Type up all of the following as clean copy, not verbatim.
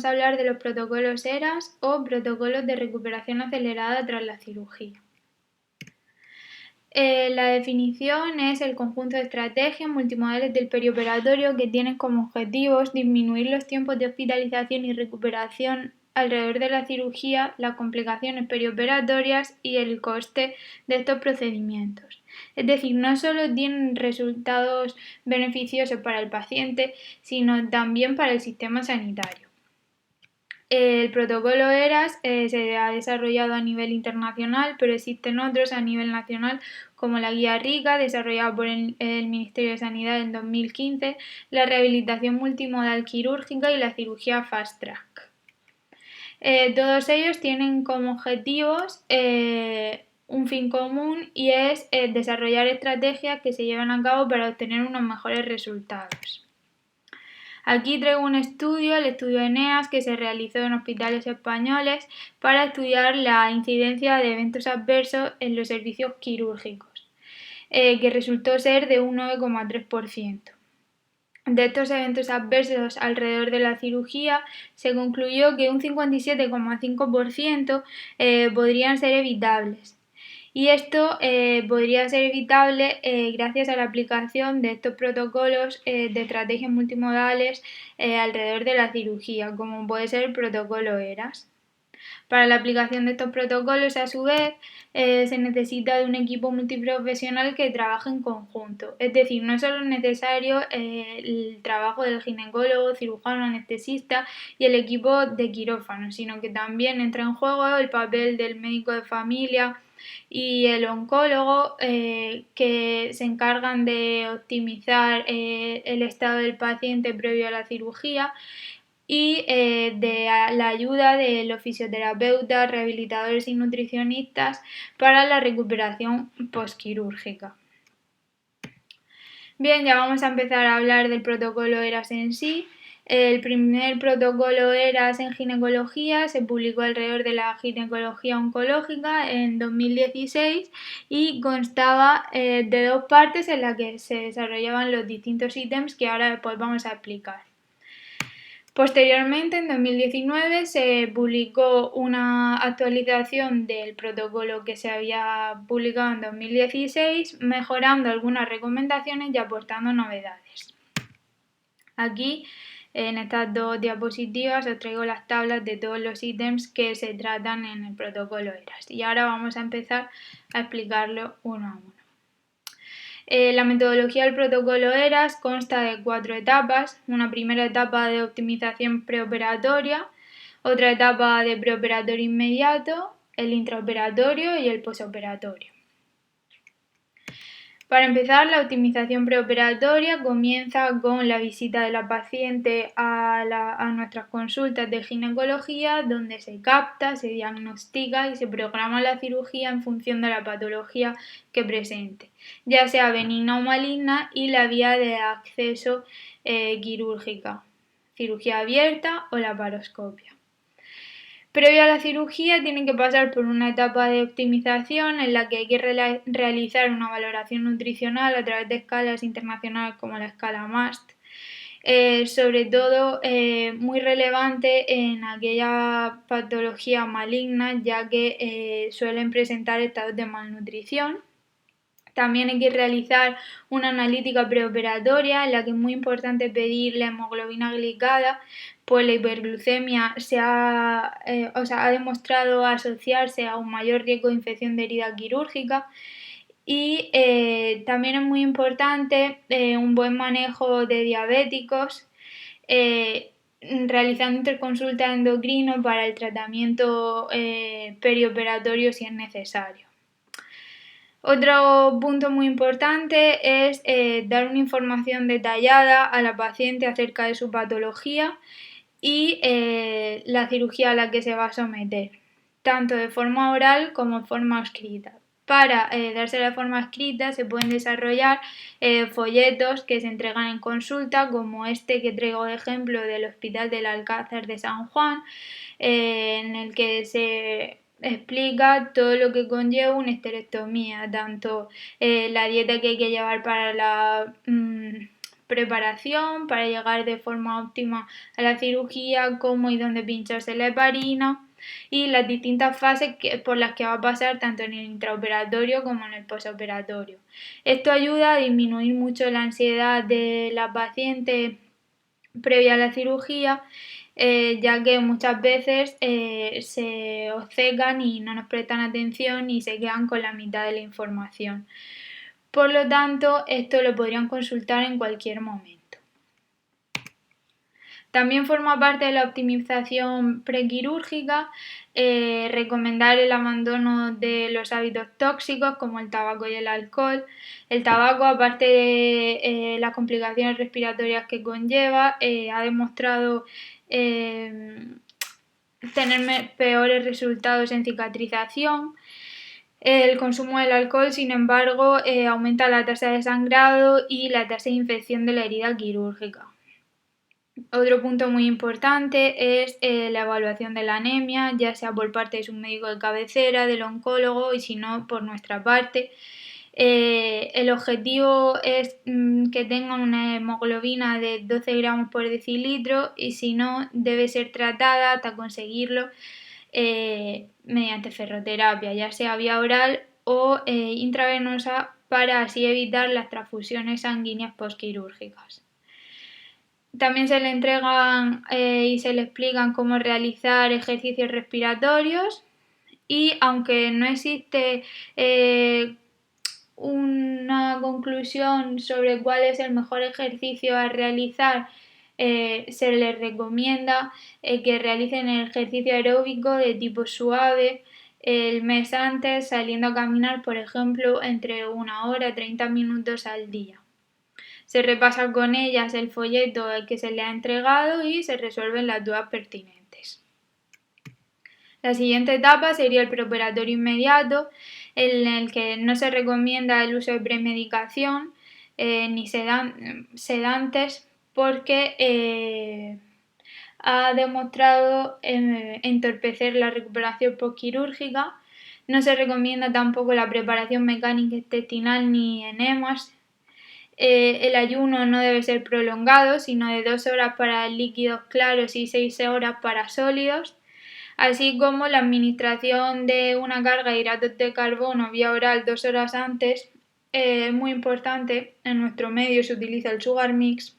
Vamos a hablar de los protocolos ERAS o protocolos de recuperación acelerada tras la cirugía. La definición es el conjunto de estrategias multimodales del perioperatorio que tienen como objetivos disminuir los tiempos de hospitalización y recuperación alrededor de la cirugía, las complicaciones perioperatorias y el coste de estos procedimientos. Es decir, no solo tienen resultados beneficiosos para el paciente, sino también para el sistema sanitario. El protocolo ERAS se ha desarrollado a nivel internacional, pero existen otros a nivel nacional, como la Guía RICA, desarrollada por el Ministerio de Sanidad en 2015, la rehabilitación multimodal quirúrgica y la cirugía Fast Track. Todos ellos tienen como objetivos un fin común y es desarrollar estrategias que se lleven a cabo para obtener unos mejores resultados. Aquí traigo un estudio, el estudio ENEAS, que se realizó en hospitales españoles para estudiar la incidencia de eventos adversos en los servicios quirúrgicos, que resultó ser de un 9,3%. De estos eventos adversos alrededor de la cirugía, se concluyó que un 57,5% podrían ser evitables. Y esto podría ser evitable gracias a la aplicación de estos protocolos de estrategias multimodales alrededor de la cirugía, como puede ser el protocolo ERAS. Para la aplicación de estos protocolos, a su vez, se necesita de un equipo multiprofesional que trabaje en conjunto. Es decir, no solo es necesario el trabajo del ginecólogo, cirujano, anestesista y el equipo de quirófano, sino que también entra en juego el papel del médico de familia y el oncólogo que se encargan de optimizar el estado del paciente previo a la cirugía y de la ayuda de los fisioterapeutas, rehabilitadores y nutricionistas para la recuperación postquirúrgica. Bien, ya vamos a empezar a hablar del protocolo ERAS en sí. El primer protocolo ERAS en ginecología se publicó alrededor de la ginecología oncológica en 2016 y constaba de dos partes en las que se desarrollaban los distintos ítems que ahora después vamos a explicar. Posteriormente, en 2019, se publicó una actualización del protocolo que se había publicado en 2016, mejorando algunas recomendaciones y aportando novedades. Aquí, en estas dos diapositivas, os traigo las tablas de todos los ítems que se tratan en el protocolo ERAS. Y ahora vamos a empezar a explicarlo uno a uno. La metodología del protocolo ERAS consta de 4 etapas: una primera etapa de optimización preoperatoria, otra etapa de preoperatorio inmediato, el intraoperatorio y el posoperatorio. Para empezar, la optimización preoperatoria comienza con la visita de la paciente a nuestras consultas de ginecología, donde se capta, se diagnostica y se programa la cirugía en función de la patología que presente, ya sea benigna o maligna, y la vía de acceso quirúrgica, cirugía abierta o laparoscopia. Previo a la cirugía tienen que pasar por una etapa de optimización en la que hay que realizar una valoración nutricional a través de escalas internacionales como la escala MAST, sobre todo muy relevante en aquella patología maligna, ya que suelen presentar estados de malnutrición. También hay que realizar una analítica preoperatoria en la que es muy importante pedir la hemoglobina glicada, pues la hiperglucemia ha demostrado asociarse a un mayor riesgo de infección de herida quirúrgica. Y también es muy importante un buen manejo de diabéticos, realizando interconsulta endocrino para el tratamiento perioperatorio si es necesario. Otro punto muy importante es dar una información detallada a la paciente acerca de su patología y la cirugía a la que se va a someter, tanto de forma oral como de forma escrita. Para dársela de forma escrita se pueden desarrollar folletos que se entregan en consulta, como este que traigo de ejemplo del Hospital del Alcázar de San Juan, en el que se explica todo lo que conlleva una histerectomía, tanto la dieta que hay que llevar preparación para llegar de forma óptima a la cirugía, cómo y dónde pincharse la heparina y las distintas fases por las que va a pasar tanto en el intraoperatorio como en el postoperatorio. Esto ayuda a disminuir mucho la ansiedad de la paciente previa a la cirugía, ya que muchas veces se obcecan y no nos prestan atención y se quedan con la mitad de la información. Por lo tanto, esto lo podrían consultar en cualquier momento. También forma parte de la optimización prequirúrgica recomendar el abandono de los hábitos tóxicos como el tabaco y el alcohol. El tabaco, aparte de las complicaciones respiratorias que conlleva, ha demostrado tener peores resultados en cicatrización. El consumo del alcohol, sin embargo, aumenta la tasa de sangrado y la tasa de infección de la herida quirúrgica. Otro punto muy importante es la evaluación de la anemia, ya sea por parte de su médico de cabecera, del oncólogo y si no, por nuestra parte. El objetivo es que tengan una hemoglobina de 12 gramos por decilitro y si no, debe ser tratada hasta conseguirlo mediante ferroterapia, ya sea vía oral o intravenosa, para así evitar las transfusiones sanguíneas postquirúrgicas. También se le entregan y se le explican cómo realizar ejercicios respiratorios y aunque no existe una conclusión sobre cuál es el mejor ejercicio a realizar, se les recomienda que realicen el ejercicio aeróbico de tipo suave el mes antes, saliendo a caminar, por ejemplo, entre 1 hora y 30 minutos al día. Se repasa con ellas el folleto que se le ha entregado y se resuelven las dudas pertinentes. La siguiente etapa sería el preoperatorio inmediato, en el que no se recomienda el uso de premedicación ni sedantes porque ha demostrado entorpecer la recuperación postquirúrgica. No se recomienda tampoco la preparación mecánica intestinal ni enemas. El ayuno no debe ser prolongado, sino de 2 horas para líquidos claros y 6 horas para sólidos, así como la administración de una carga de hidratos de carbono vía oral 2 horas antes. Es muy importante, en nuestro medio se utiliza el sugar mix,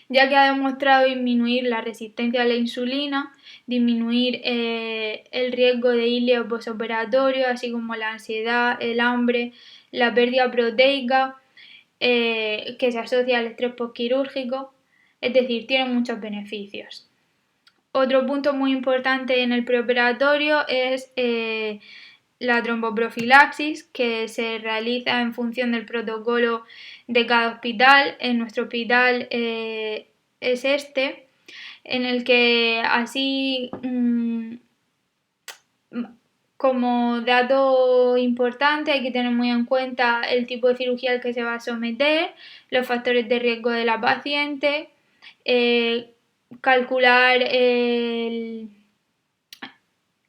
ya que ha demostrado disminuir la resistencia a la insulina, disminuir el riesgo de ileo postoperatorio, así como la ansiedad, el hambre, la pérdida proteica, que se asocia al estrés postquirúrgico, es decir, tiene muchos beneficios. Otro punto muy importante en el preoperatorio es la tromboprofilaxis, que se realiza en función del protocolo de cada hospital. En nuestro hospital es este, en el que así como dato importante hay que tener muy en cuenta el tipo de cirugía al que se va a someter, los factores de riesgo de la paciente, calcular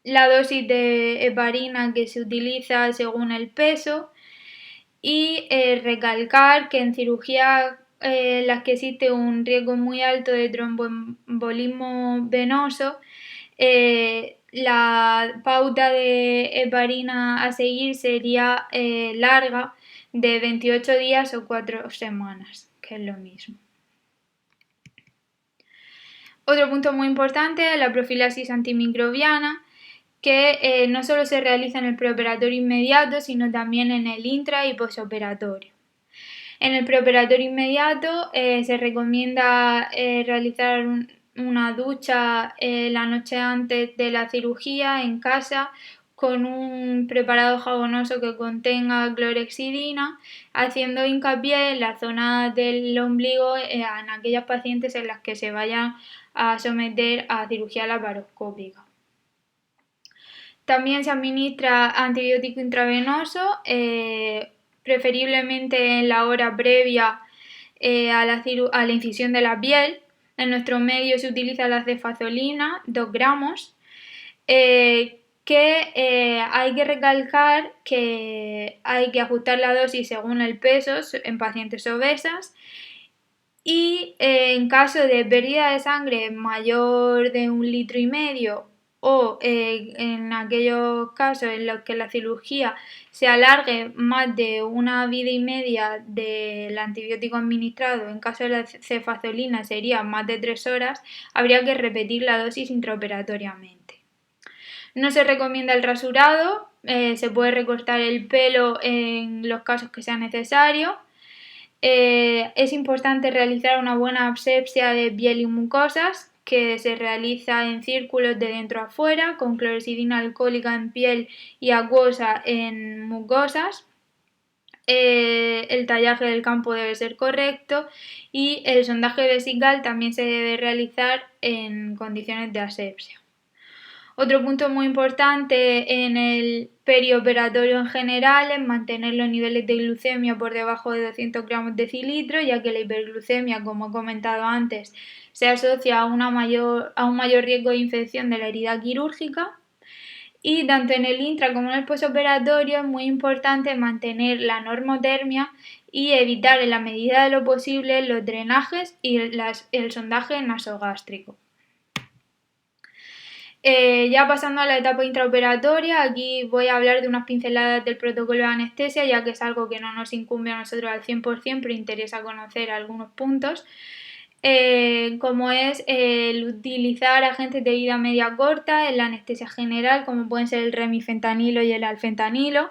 la dosis de heparina que se utiliza según el peso y recalcar que en cirugías en las que existe un riesgo muy alto de tromboembolismo venoso, la pauta de heparina a seguir sería larga, de 28 días o 4 semanas, que es lo mismo. Otro punto muy importante es la profilaxis antimicrobiana, que no solo se realiza en el preoperatorio inmediato, sino también en el intra y postoperatorio. En el preoperatorio inmediato se recomienda realizar una ducha la noche antes de la cirugía en casa con un preparado jabonoso que contenga clorhexidina, haciendo hincapié en la zona del ombligo en aquellas pacientes en las que se vayan a someter a cirugía laparoscópica. También se administra antibiótico intravenoso, preferiblemente en la hora previa a la incisión de la piel. En nuestro medio se utiliza la cefazolina, 2 gramos, que hay que recalcar que hay que ajustar la dosis según el peso en pacientes obesas Y en caso de pérdida de sangre mayor de 1,5 litros o en aquellos casos en los que la cirugía se alargue más de 1 vida y media del antibiótico administrado, en caso de la cefazolina sería más de 3 horas, habría que repetir la dosis intraoperatoriamente. No se recomienda el rasurado, se puede recortar el pelo en los casos que sea necesario. Es importante realizar una buena asepsia de piel y mucosas, que se realiza en círculos de dentro a afuera, con clorexidina alcohólica en piel y acuosa en mucosas. El tallaje del campo debe ser correcto y el sondaje vesical también se debe realizar en condiciones de asepsia. Otro punto muy importante en el perioperatorio en general es mantener los niveles de glucemia por debajo de 200 gramos decilitro, ya que la hiperglucemia, como he comentado antes, se asocia a un mayor riesgo de infección de la herida quirúrgica. Y tanto en el intra como en el postoperatorio es muy importante mantener la normotermia y evitar en la medida de lo posible los drenajes y el sondaje nasogástrico. Ya pasando a la etapa intraoperatoria, aquí voy a hablar de unas pinceladas del protocolo de anestesia, ya que es algo que no nos incumbe a nosotros al 100%, pero interesa conocer algunos puntos, como es el utilizar agentes de vida media corta en la anestesia general, como pueden ser el remifentanilo y el alfentanilo,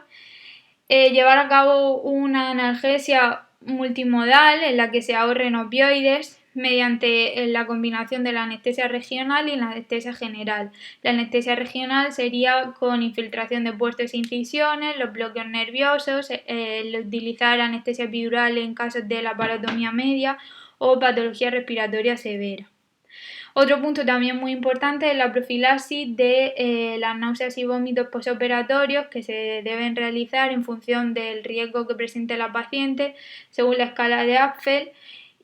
llevar a cabo una analgesia multimodal en la que se ahorren opioides, mediante la combinación de la anestesia regional y la anestesia general. La anestesia regional sería con infiltración de puertos e incisiones, los bloqueos nerviosos, el utilizar anestesia epidural en casos de laparotomía media o patología respiratoria severa. Otro punto también muy importante es la profilaxis de las náuseas y vómitos posoperatorios, que se deben realizar en función del riesgo que presente la paciente según la escala de Apfel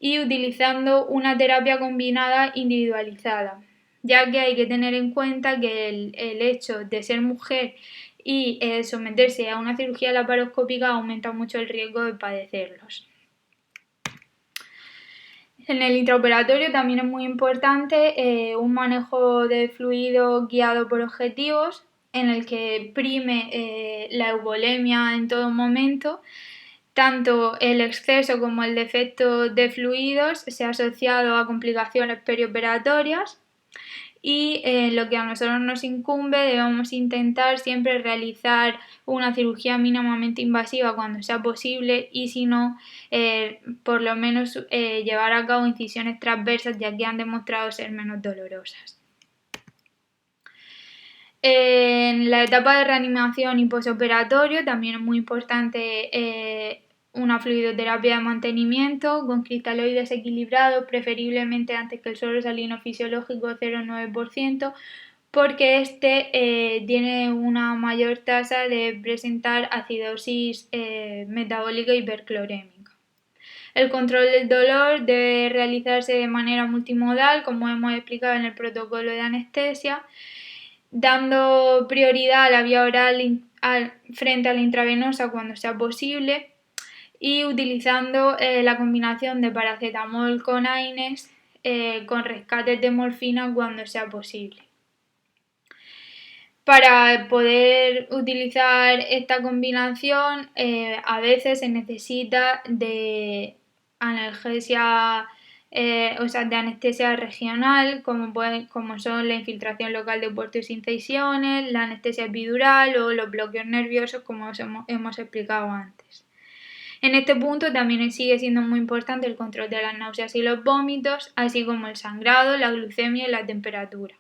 y utilizando una terapia combinada individualizada, ya que hay que tener en cuenta que el hecho de ser mujer y someterse a una cirugía laparoscópica aumenta mucho el riesgo de padecerlos. En el intraoperatorio también es muy importante un manejo de fluido guiado por objetivos, en el que prime la eubolemia en todo momento. Tanto el exceso como el defecto de fluidos se ha asociado a complicaciones perioperatorias y lo que a nosotros nos incumbe, debemos intentar siempre realizar una cirugía mínimamente invasiva cuando sea posible y si no, por lo menos llevar a cabo incisiones transversas, ya que han demostrado ser menos dolorosas. En la etapa de reanimación y posoperatorio también es muy importante una fluidoterapia de mantenimiento con cristaloides equilibrados, preferiblemente antes que el suero salino fisiológico 0,9%, porque este tiene una mayor tasa de presentar acidosis metabólica hiperclorémica. El control del dolor debe realizarse de manera multimodal, como hemos explicado en el protocolo de anestesia, dando prioridad a la vía oral frente a la intravenosa cuando sea posible y utilizando la combinación de paracetamol con AINES con rescates de morfina cuando sea posible. Para poder utilizar esta combinación a veces se necesita de analgesia, de anestesia regional, como son la infiltración local de puertos e incisiones, la anestesia epidural o los bloqueos nerviosos, como hemos explicado antes. En este punto también sigue siendo muy importante el control de las náuseas y los vómitos, así como el sangrado, la glucemia y la temperatura.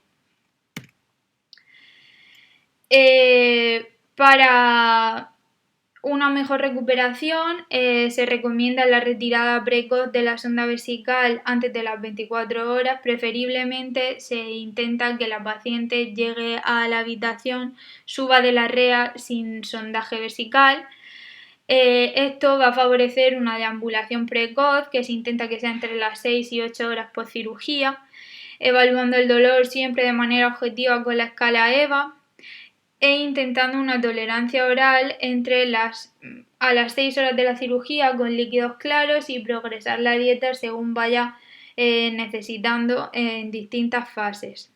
Para una mejor recuperación se recomienda la retirada precoz de la sonda vesical antes de las 24 horas. Preferiblemente se intenta que la paciente llegue a la habitación, suba de la rea sin sondaje vesical. Esto va a favorecer una deambulación precoz, que se intenta que sea entre las 6 y 8 horas post cirugía, evaluando el dolor siempre de manera objetiva con la escala EVA. e intentando una tolerancia oral a las 6 horas de la cirugía con líquidos claros y progresar la dieta según vaya necesitando en distintas fases.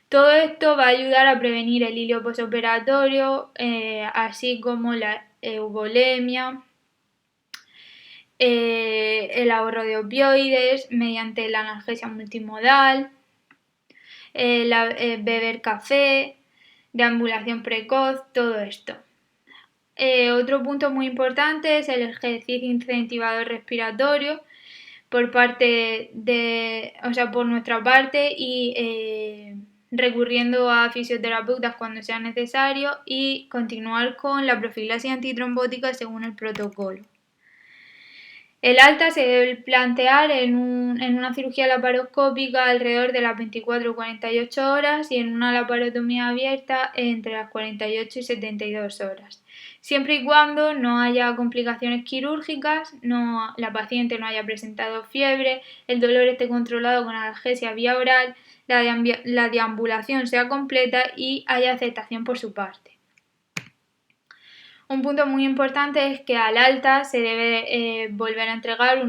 Todo esto va a ayudar a prevenir el hilio posoperatorio, así como la eubolemia, el ahorro de opioides mediante la analgesia multimodal, beber café, deambulación precoz, todo esto. Otro punto muy importante es el ejercicio incentivador respiratorio por nuestra parte y recurriendo a fisioterapeutas cuando sea necesario y continuar con la profilaxis antitrombótica según el protocolo. El alta se debe plantear en una cirugía laparoscópica alrededor de las 24 o 48 horas y en una laparotomía abierta entre las 48 y 72 horas, siempre y cuando no haya complicaciones quirúrgicas, la paciente no haya presentado fiebre, el dolor esté controlado con analgesia vía oral, la deambulación sea completa y haya aceptación por su parte. Un punto muy importante es que al alta se debe volver a entregar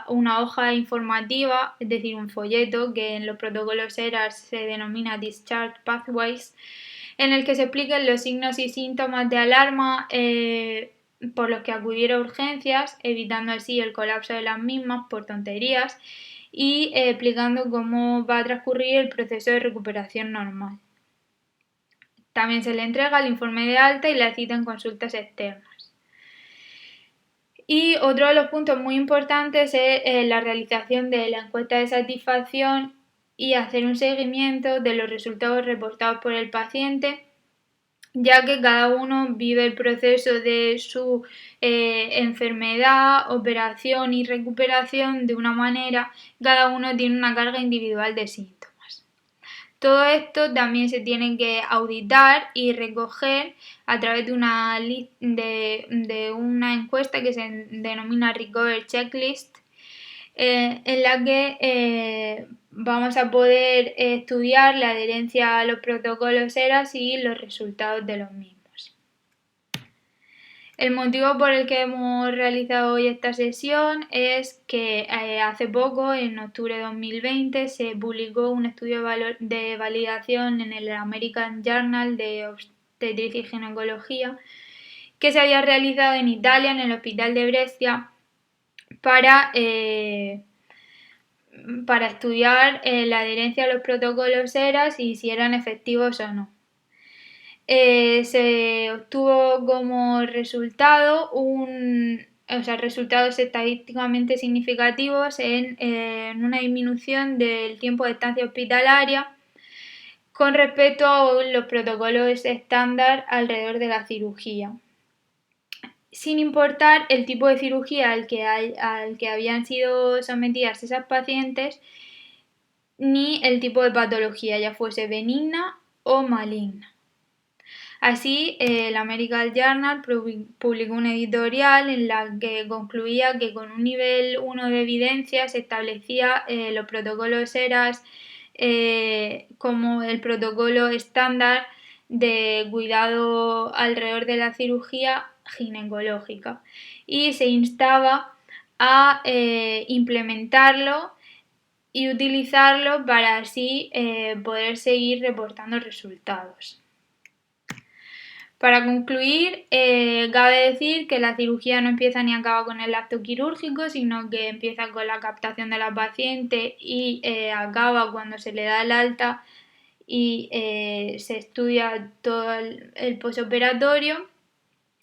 una hoja informativa, es decir, un folleto que en los protocolos ERAS se denomina Discharge Pathways, en el que se expliquen los signos y síntomas de alarma por los que acudir a urgencias, evitando así el colapso de las mismas por tonterías y explicando cómo va a transcurrir el proceso de recuperación normal. También se le entrega el informe de alta y la cita en consultas externas. Y otro de los puntos muy importantes es la realización de la encuesta de satisfacción y hacer un seguimiento de los resultados reportados por el paciente, ya que cada uno vive el proceso de su enfermedad, operación y recuperación de una manera, cada uno tiene una carga individual de síntomas. Todo esto también se tiene que auditar y recoger a través de una encuesta que se denomina Recovery Checklist, en la que vamos a poder estudiar la adherencia a los protocolos ERAS y los resultados de los mismos. El motivo por el que hemos realizado hoy esta sesión es que hace poco, en octubre de 2020, se publicó un estudio de validación en el American Journal de Obstetricia y Ginecología que se había realizado en Italia, en el Hospital de Brescia, para estudiar la adherencia a los protocolos ERAS y si eran efectivos o no. Se obtuvo como resultados estadísticamente significativos en una disminución del tiempo de estancia hospitalaria con respecto a los protocolos estándar alrededor de la cirugía, sin importar el tipo de cirugía al que habían sido sometidas esas pacientes ni el tipo de patología, ya fuese benigna o maligna. Así, el American Journal publicó un editorial en la que concluía que con un nivel 1 de evidencia se establecía los protocolos ERAS como el protocolo estándar de cuidado alrededor de la cirugía ginecológica y se instaba a implementarlo y utilizarlo para así poder seguir reportando resultados. Para concluir, cabe decir que la cirugía no empieza ni acaba con el acto quirúrgico, sino que empieza con la captación de la paciente y acaba cuando se le da el alta y se estudia todo el posoperatorio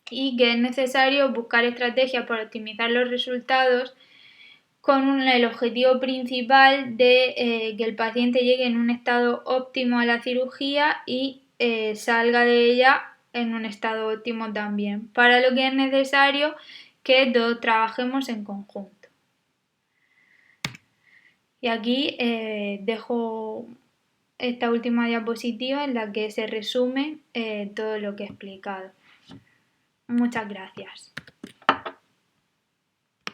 y que es necesario buscar estrategias para optimizar los resultados con el objetivo principal de que el paciente llegue en un estado óptimo a la cirugía y salga de ella en un estado óptimo también, para lo que es necesario que todos trabajemos en conjunto. Y aquí dejo esta última diapositiva en la que se resume todo lo que he explicado. Muchas gracias.